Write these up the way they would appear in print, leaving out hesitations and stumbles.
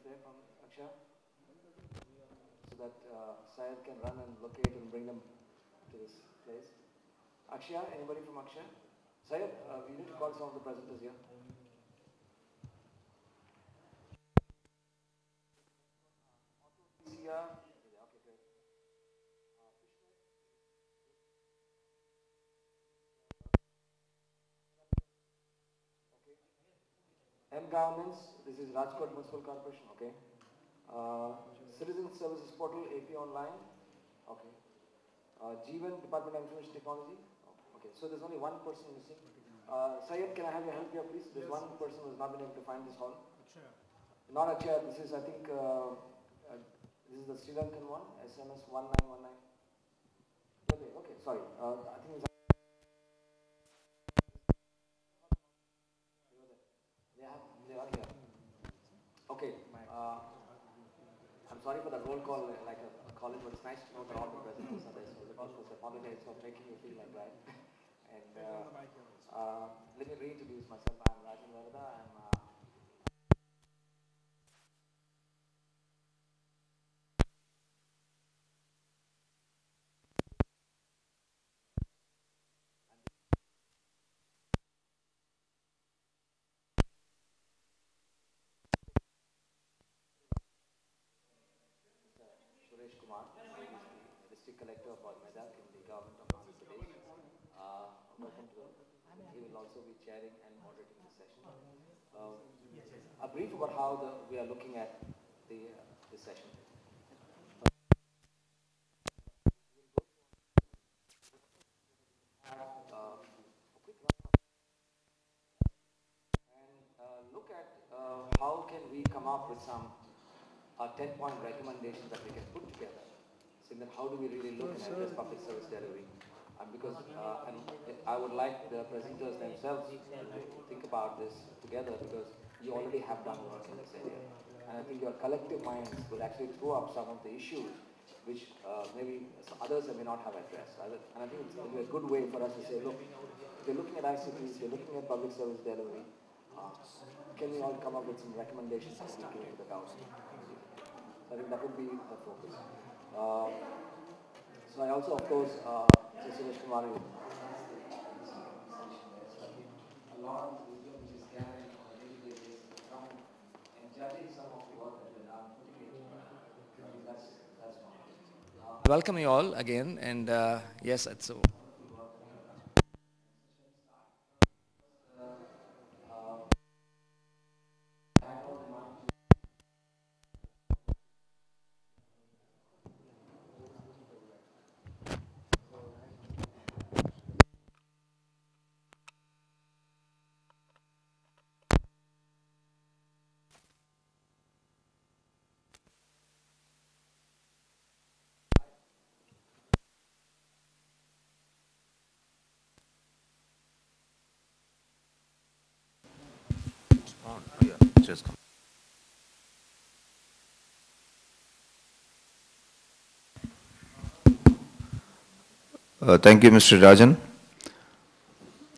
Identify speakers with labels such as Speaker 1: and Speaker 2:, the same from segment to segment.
Speaker 1: there from Akshay? So that Syed can run and locate and bring them to this place. Akshay, anybody from Akshay? Syed, we need to call some of the presenters here. Okay, great. M Governance, this is Rajkot Municipal Corporation, okay. Citizen Services Portal, AP Online, okay. Jeevan, Department of Information Technology, okay. So there's only one person missing. Syed, can I have your help here, please? There's one person who's not been able to find this hall. Achaya. Not Achaya, this is, I think, this is the Sri Lankan one, SMS 1919. Okay, sorry. I think it's they are here. Okay. I'm sorry for the roll call like a college, but it's nice to know that all the presidents are there. So of course, I apologize for making you feel like that. And let me reintroduce myself. I'm Rajan Varada. Suresh Kumar, District Collector of Medak in the government of Andhra Pradesh. Welcome to him. He will also be chairing and moderating this session. A brief about how we are looking at this session. Look at how can we come up with some 10-point recommendations that we can put together. So then how do we really look and address public service delivery? Because and I would like the presenters themselves to think about this together, because you already have done work in this area. And I think your collective minds will actually throw up some of the issues which maybe others may not have addressed. And I think it's a good way for us to say, look, if you're looking at ICTs, you're looking at public service delivery, can we all come up with some recommendations that we give to the council? So I think that would be the focus. So I also, of course, Suresh Kumar, a lot of wisdom which is gathering on a daily basis and judging some of the work that we're now putting in. That's one. Welcome you all again, and yes, it's so.
Speaker 2: Thank you, Mr. Rajan.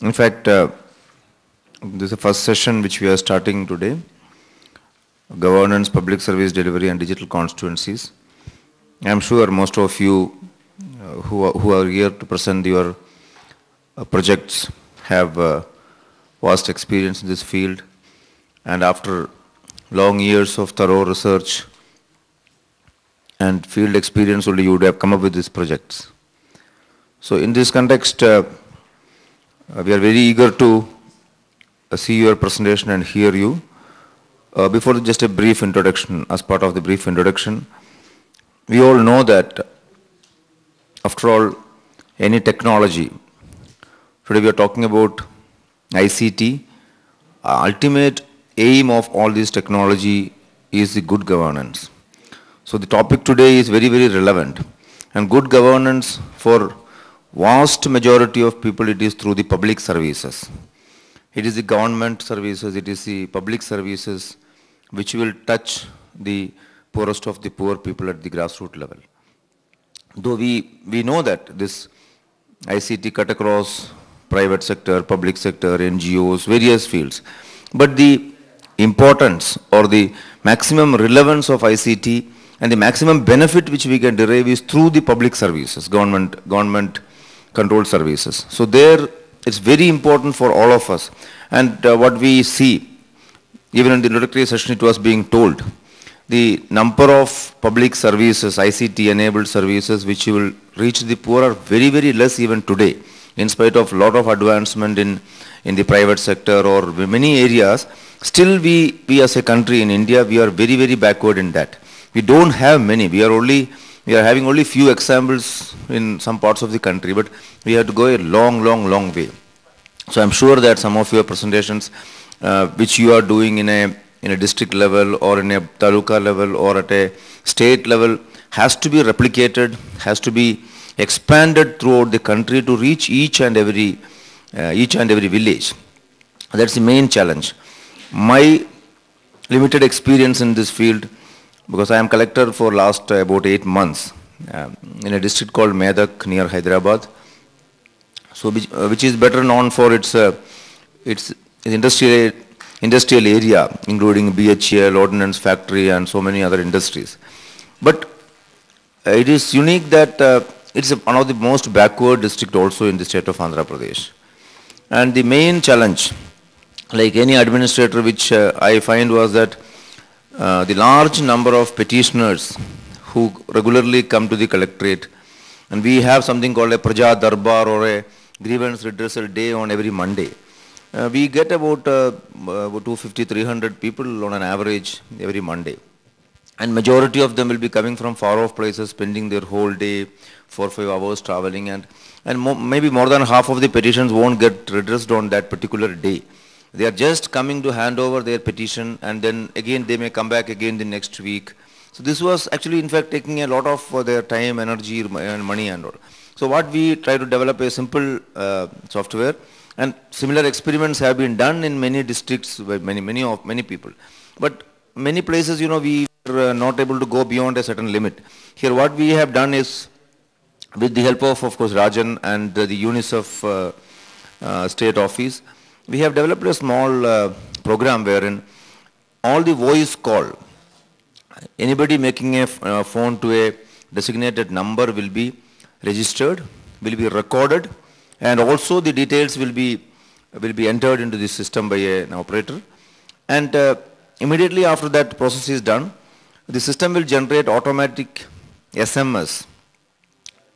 Speaker 2: In fact, this is the first session which we are starting today, governance, public service delivery and digital constituencies. I am sure most of you who are here to present your projects have vast experience in this field, and after long years of thorough research and field experience only you would have come up with these projects. So in this context, we are very eager to see your presentation and hear you. Before just a brief introduction, as part of the brief introduction, we all know that after all, any technology, today we are talking about ICT, ultimate aim of all this technology is the good governance. So the topic today is very, very relevant. And good governance for vast majority of people, it is through the public services. It is the government services, it is the public services which will touch the poorest of the poor people at the grassroots level. Though we know that this ICT cut across private sector, public sector, NGOs, various fields. But the importance or the maximum relevance of ICT and the maximum benefit which we can derive is through the public services, government controlled services. So there it's very important for all of us. And what we see, even in the introductory session it was being told, the number of public services, ICT enabled services which will reach the poor are very, very less even today. In spite of a lot of advancement in the private sector or many areas, still we as a country in India, we are very, very backward in that. We don't have many. We are having only few examples in some parts of the country, but we have to go a long, long, long way. So I'm sure that some of your presentations, which you are doing in a district level or in a taluka level or at a state level, has to be replicated, has to be expanded throughout the country to reach each and every village. That's the main challenge. My limited experience in this field, because I am collector for last about 8 months in a district called Medak near Hyderabad, so which is better known for its industrial area, including BHEL, ordnance factory, and so many other industries. But it is unique that it's one of the most backward district also in the state of Andhra Pradesh. And the main challenge, like any administrator, which I find was that the large number of petitioners who regularly come to the collectorate, and we have something called a Praja Darbar or a grievance redressal day on every Monday. We get about 250-300 people on an average every Monday. And majority of them will be coming from far off places, spending their whole day, 4-5 hours traveling, and maybe more than half of the petitions won't get redressed on that particular day. They are just coming to hand over their petition, and then again they may come back again the next week. So this was actually in fact taking a lot of their time, energy and money and all. So what we try to develop a simple software, and similar experiments have been done in many districts by many people. But many places, you know, we are not able to go beyond a certain limit. Here what we have done is, with the help of course, Rajan and the UNICEF state office, we have developed a small program wherein all the voice call, anybody making a phone to a designated number will be registered, will be recorded, and also the details will be entered into the system by an operator. And immediately after that process is done, the system will generate automatic SMS.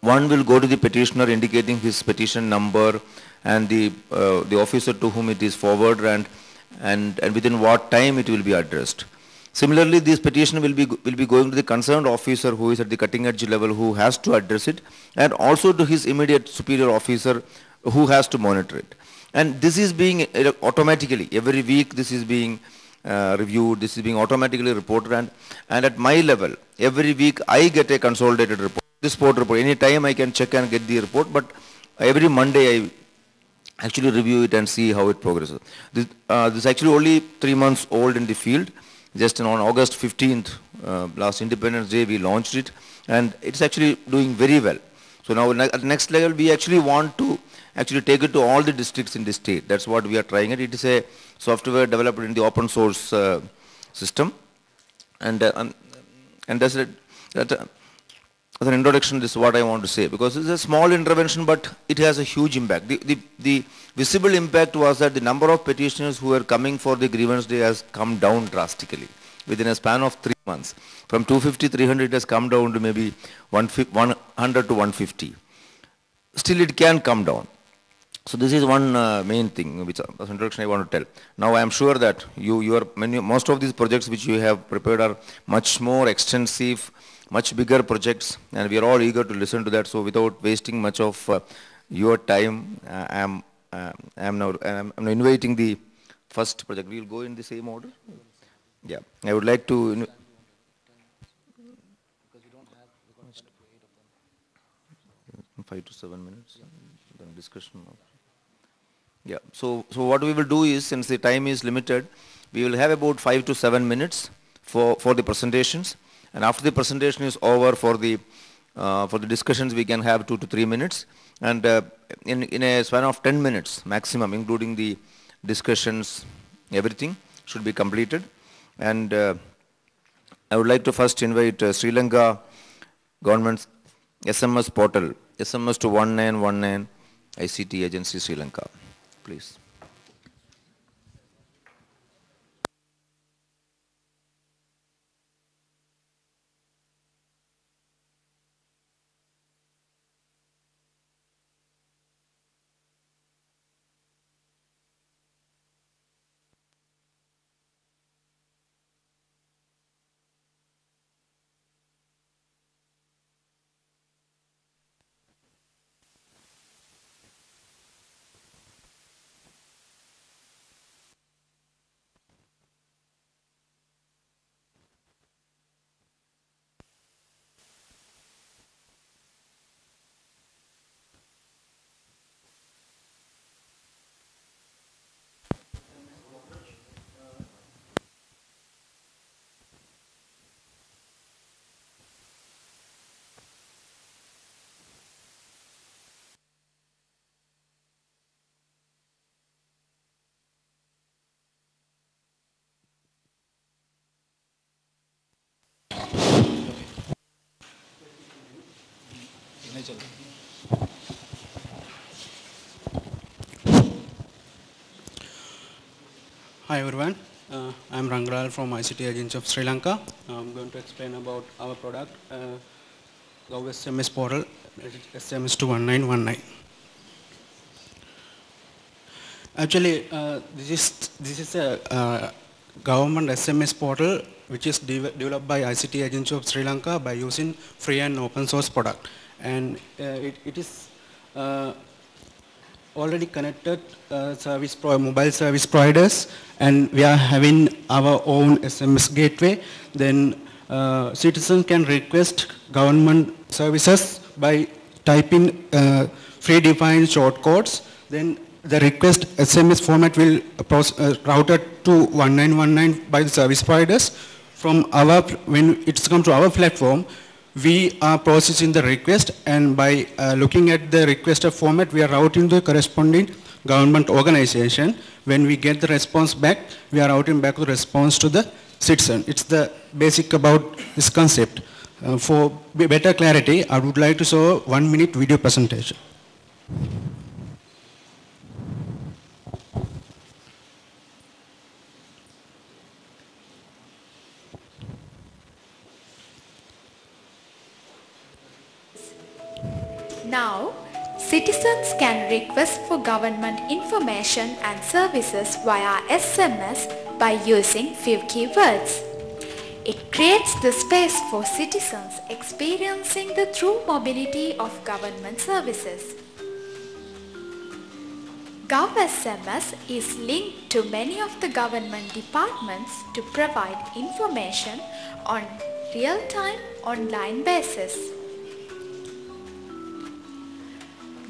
Speaker 2: One will go to the petitioner indicating his petition number and the officer to whom it is forwarded and within what time it will be addressed. Similarly, this petition will be going to the concerned officer who is at the cutting edge level, who has to address it, and also to his immediate superior officer who has to monitor it. And this is being automatically, every week this is being reviewed, this is being automatically reported, and at my level, every week I get a consolidated report. This report, any time I can check and get the report, but every Monday I actually review it and see how it progresses. This is actually only 3 months old in the field. Just on August 15th, last Independence Day, we launched it, and it's actually doing very well. So now at the next level, we actually want to actually take it to all the districts in the state. That's what we are trying it. It is a software developed in the open source system, and that's it. As an introduction, this is what I want to say, because it's a small intervention, but it has a huge impact. The visible impact was that the number of petitioners who were coming for the grievance day has come down drastically within a span of 3 months. From 250, 300, it has come down to maybe 100 to 150. Still, it can come down. So this is one main thing, which as an introduction I want to tell. Now I am sure that most of these projects which you have prepared are much more extensive, much bigger projects, and we are all eager to listen to that. So without wasting much of your time, I am now inviting the first project. We will go in the same order. Yeah, I would like to. Because we don't have 5 to 7 minutes. Then discussion. Yeah. So what we will do is, since the time is limited, we will have about 5 to 7 minutes for the presentations. And after the presentation is over, for the discussions, we can have 2 to 3 minutes. And in a span of 10 minutes maximum, including the discussions, everything, should be completed. And I would like to first invite Sri Lanka government's SMS portal, SMS to 1919 ICT Agency Sri Lanka. Please.
Speaker 3: Hi everyone, I'm Rangalal from ICT Agency of Sri Lanka. I'm going to explain about our product, Gov SMS portal, SMS to 1919. Actually, this is a government SMS portal which is developed by ICT Agency of Sri Lanka by using free and open source product. And it is already connected mobile service providers, and we are having our own SMS gateway. Then citizens can request government services by typing predefined shortcodes. Then the request SMS format will routed to 1919 by the service providers. From our, when it's come to our platform, we are processing the request, and by looking at the requested format, we are routing the corresponding government organization. When we get the response back, we are routing back the response to the citizen. It's the basic about this concept. For better clarity, I would like to show a 1-minute video presentation.
Speaker 4: Now, citizens can request for government information and services via SMS by using few keywords. It creates the space for citizens experiencing the true mobility of government services. GovSMS is linked to many of the government departments to provide information on real-time online basis.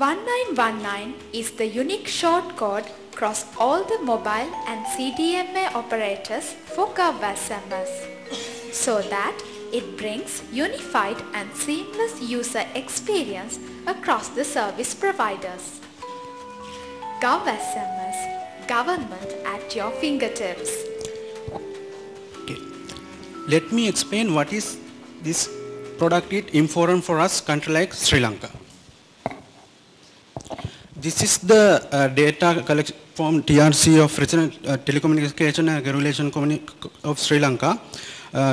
Speaker 4: 1919 is the unique short code across all the mobile and CDMA operators for GovSMS, so that it brings unified and seamless user experience across the service providers. GovSMS, government at your fingertips.
Speaker 3: Okay. Let me explain what is this product is important for us country like Sri Lanka. This is the data collection from TRC of Regional Telecommunication and Regulation of Sri Lanka.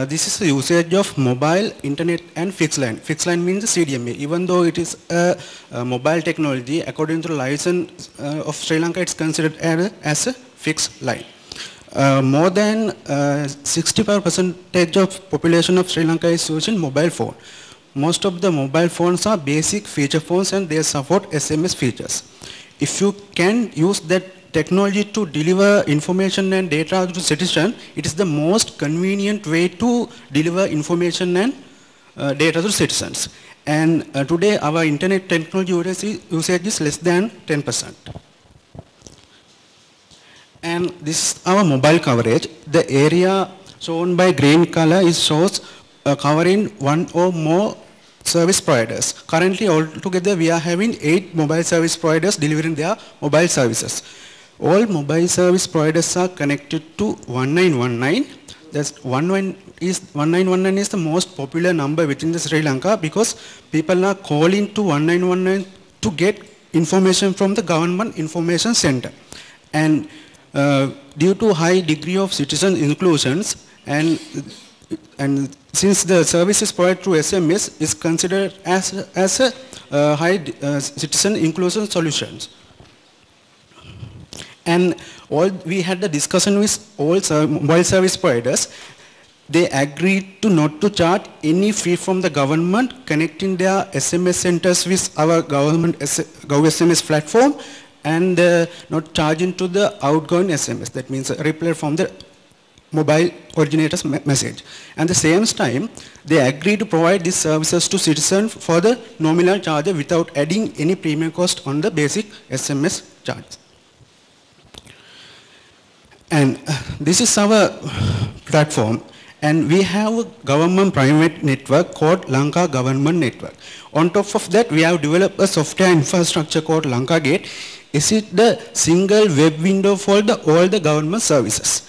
Speaker 3: This is the usage of mobile, internet and fixed line. Fixed line means CDMA. Even though it is a mobile technology, according to the license of Sri Lanka, it's considered as a fixed line. More than 65% of population of Sri Lanka is using mobile phone. Most of the mobile phones are basic feature phones and they support SMS features. If you can use that technology to deliver information and data to citizens, it is the most convenient way to deliver information and data to citizens. And today our internet technology usage is less than 10%. And this is our mobile coverage. The area shown by green color is shows covering one or more service providers. Currently altogether we are having 8 mobile service providers delivering their mobile services. all mobile service providers are connected to 1919. That's 1919 is the most popular number within the Sri Lanka because people are calling to 1919 to get information from the government information center. And due to high degree of citizen inclusions and since the services provided through SMS is considered as a high citizen inclusion solutions. And we had a discussion with all mobile service providers. They agreed to not to charge any fee from the government connecting their SMS centers with our government GovSMS platform and not charging to the outgoing SMS. That means a reply from the mobile originator's message. And at the same time, they agreed to provide these services to citizens for the nominal charge without adding any premium cost on the basic SMS charges. And this is our platform, and we have a government private network called Lanka Government Network. On top of that, we have developed a software infrastructure called Lanka Gate. Is it the single web window for all the government services?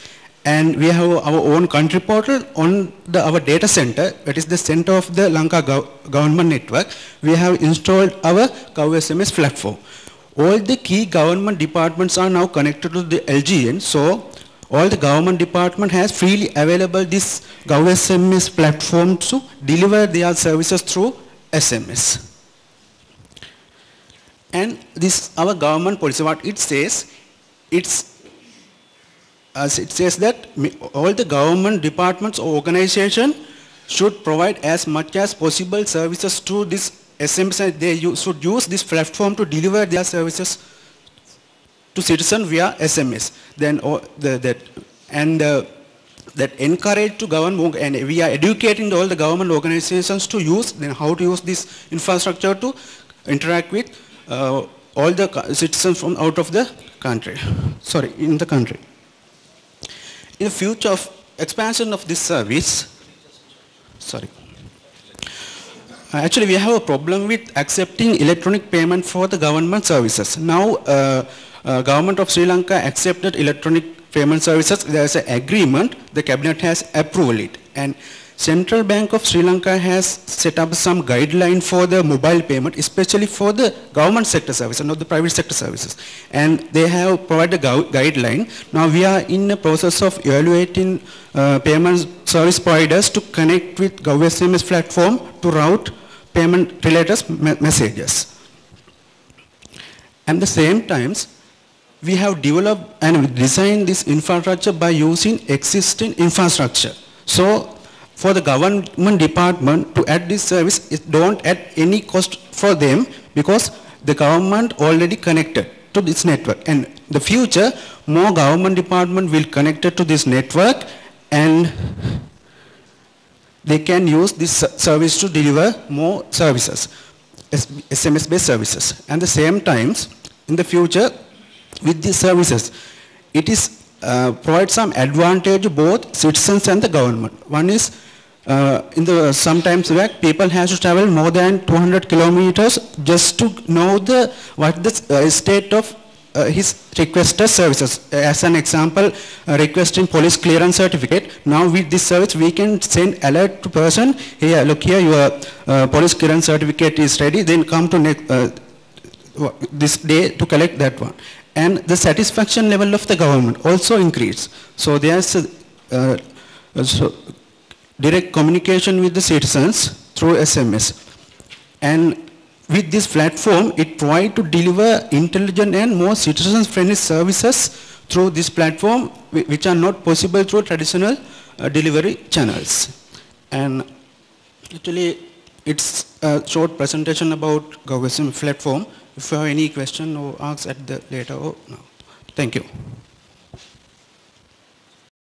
Speaker 3: And we have our own country portal on our data center, that is the center of the Lanka Government Network. We have installed our GovSMS platform. All the key government departments are now connected to the LGN, so all the government department has freely available this GovSMS platform to deliver their services through SMS. And this our government policy, what it says, it says that all the government departments or organizations should provide as much as possible services to this SMS, and they should use this platform to deliver their services to citizens via SMS. Then that encourage to government, and we are educating all the government organizations to use, then how to use this infrastructure to interact with all the citizens from out of the country, in the country. In the future of expansion of this service, actually we have a problem with accepting electronic payment for the government services. Now, government of Sri Lanka accepted electronic payment services. There is an agreement, the cabinet has approved it. And Central Bank of Sri Lanka has set up some guideline for the mobile payment, especially for the government sector services, not the private sector services. And they have provided a guideline. Now we are in the process of evaluating payment service providers to connect with GovSMS platform to route payment related messages. At the same time, we have developed and designed this infrastructure by using existing infrastructure. So for the government department to add this service, it don't add any cost for them because the government already connected to this network. And in the future, more government department will connect to this network and they can use this service to deliver more services, SMS-based services. And at the same time, in the future, with these services, it is provides some advantage to both citizens and the government. One is, sometimes back, people have to travel more than 200 kilometers just to know what the state of his requested services. As an example, requesting police clearance certificate. Now with this service, we can send alert to person, here, look here, your police clearance certificate is ready, then come to this day to collect that one. And the satisfaction level of the government also increased. So there's direct communication with the citizens through SMS. And with this platform, it provides to deliver intelligent and more citizen-friendly services through this platform, which are not possible through traditional delivery channels. And actually, it's a short presentation about GovSMS platform. If you have any question or ask at the later, no. Thank you.